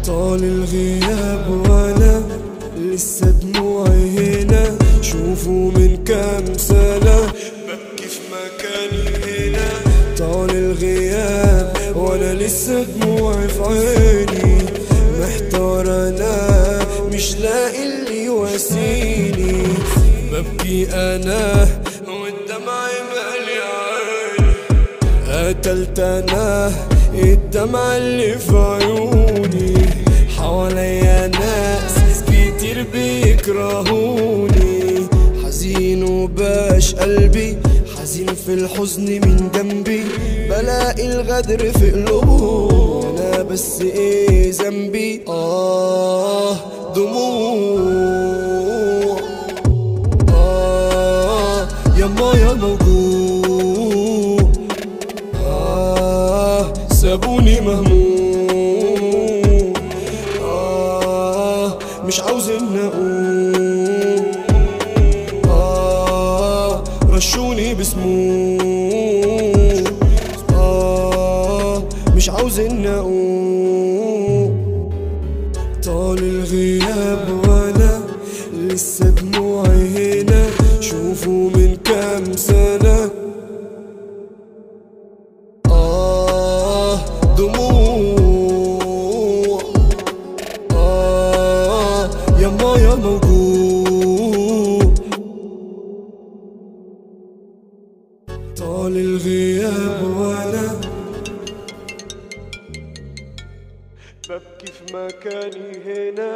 طال الغياب وانا لسه دموعي هنا. شوفوا من كام سنة ببكي في مكاني هنا. طال الغياب وانا لسه دموعي في عيني. محتار انا مش لاقي اللي يواسيني. ببكي انا والدمع مالي عيني. قتلت انا الدمع اللي في عيوني. حواليا ناس كتير بيكرهوني. حزين وباش قلبي حزين في الحزن من جنبي. بلاقي الغدر في قلوبهم انا بس ايه ذنبي. دموع يما يا موجوع. سابوني مهموم. مش عاوزين اقوم. رشوني بسموم. مش عاوزين اقوم. طال الغياب وانا لسه دموعي هنا. شوفوا من كام سنة. دموع يما يا موجوع. طال الغياب وانا ببكي في مكاني هنا.